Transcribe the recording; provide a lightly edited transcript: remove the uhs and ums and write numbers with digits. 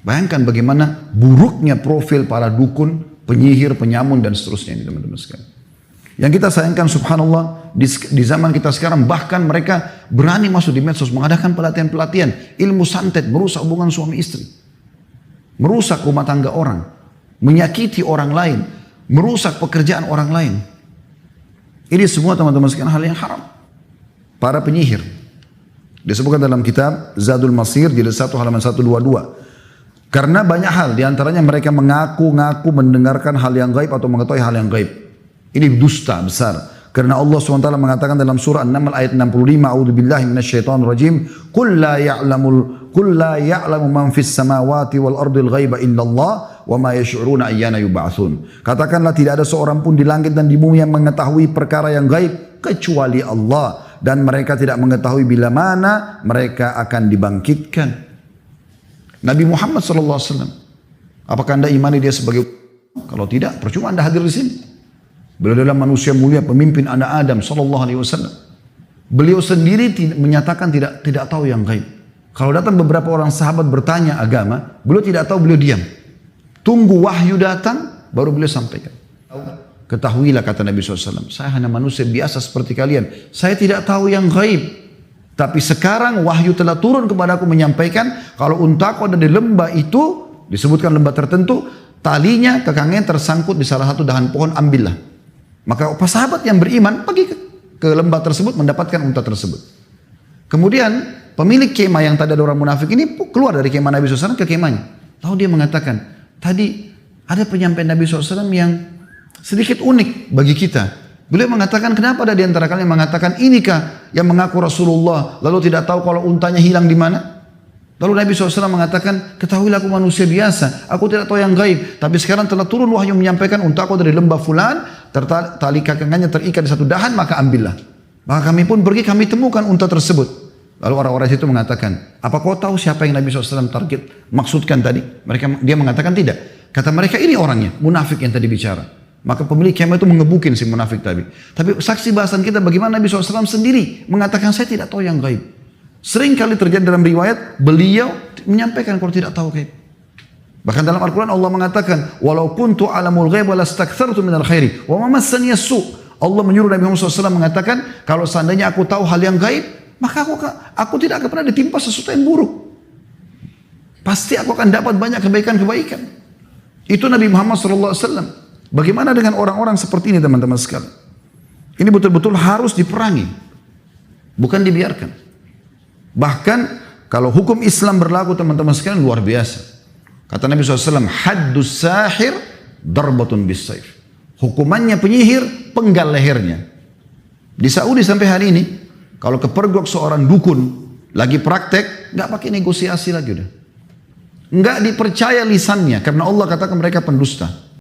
Bayangkan bagaimana buruknya profil para dukun, penyihir, penyamun dan seterusnya ini teman-teman sekalian. Yang kita sayangkan subhanallah di zaman kita sekarang bahkan mereka berani masuk di medsos mengadakan pelatihan-pelatihan ilmu santet, merusak hubungan suami istri, merusak rumah tangga orang, menyakiti orang lain, merusak pekerjaan orang lain. Ini semua teman-teman sekalian hal yang haram. Para penyihir disebutkan dalam kitab Zadul Masir jilid 1 halaman 122. Karena banyak hal, diantaranya mereka mengaku-ngaku mendengarkan hal yang gaib atau mengetahui hal yang gaib. Ini dusta besar. Karena Allah SWT mengatakan dalam surah An-Naml ayat 65, A'udzubillahi minasyaitonirrajim, Qul la ya'lamu man fis samawati wal ardil ghaiba illallah wa ma yash'uruna ayyana yub'atsun. Katakanlah tidak ada seorang pun di langit dan di bumi yang mengetahui perkara yang gaib kecuali Allah, dan mereka tidak mengetahui bila mana mereka akan dibangkitkan. Nabi Muhammad SAW, apakah anda imani dia sebagai? Kalau tidak, percuma anda hadir di sini. Beliau adalah manusia mulia, pemimpin anak Adam SAW. Beliau sendiri menyatakan tidak tahu yang gaib. Kalau datang beberapa orang sahabat bertanya agama, beliau tidak tahu, beliau diam. Tunggu wahyu datang, baru beliau sampaikan. Ketahuilah kata Nabi SAW, saya hanya manusia biasa seperti kalian. Saya tidak tahu yang gaib. Tapi sekarang wahyu telah turun kepada aku menyampaikan kalau untaku ada di lembah itu, disebutkan lembah tertentu, talinya kekangnya tersangkut di salah satu dahan pohon, ambillah. Maka sahabat yang beriman pergi ke lembah tersebut mendapatkan unta tersebut. Kemudian pemilik kemah yang tadi ada orang munafik ini keluar dari kemah Nabi SAW ke kemahnya. Lalu dia mengatakan, tadi ada penyampaian Nabi SAW yang sedikit unik bagi kita. Beliau mengatakan, kenapa ada di antara kalian yang mengatakan inikah yang mengaku Rasulullah lalu tidak tahu kalau untanya hilang di mana? Lalu Nabi SAW mengatakan, ketahuilah aku manusia biasa, aku tidak tahu yang gaib, tapi sekarang telah turun wahyu menyampaikan untaku dari lembah fulan, tali kakangannya terikat di satu dahan, maka ambillah. Maka kami pun pergi, kami temukan unta tersebut. Lalu orang-orang itu mengatakan, apa kau tahu siapa yang Nabi SAW target maksudkan tadi? Dia mengatakan tidak. Kata mereka, ini orangnya, munafik yang tadi bicara. Maka pemilik kemah itu mengebukin si munafik tadi. Tapi saksi bahasan kita bagaimana Nabi SAW sendiri mengatakan saya tidak tahu yang gaib. Sering kali terjadi dalam riwayat beliau menyampaikan kalau tidak tahu gaib. Bahkan dalam Al-Quran Allah mengatakan, walau kuntu alamul ghaib lastakthartu minal khairi wa ma massani as-su. Allah menyuruh Nabi Muhammad SAW mengatakan, kalau seandainya aku tahu hal yang gaib, maka aku tidak akan pernah ditimpa sesuatu yang buruk. Pasti aku akan dapat banyak kebaikan-kebaikan. Itu Nabi Muhammad SAW. Bagaimana dengan orang-orang seperti ini teman-teman sekalian? Ini betul-betul harus diperangi, bukan dibiarkan. Bahkan kalau hukum Islam berlaku teman-teman sekalian luar biasa. Kata Nabi SAW, haddus sahir darbatun bis saif. Hukumannya penyihir, penggal lehernya. Di Saudi sampai hari ini, kalau kepergok seorang dukun lagi praktek, nggak pakai negosiasi lagi udah. Nggak dipercaya lisannya, karena Allah katakan mereka pendusta.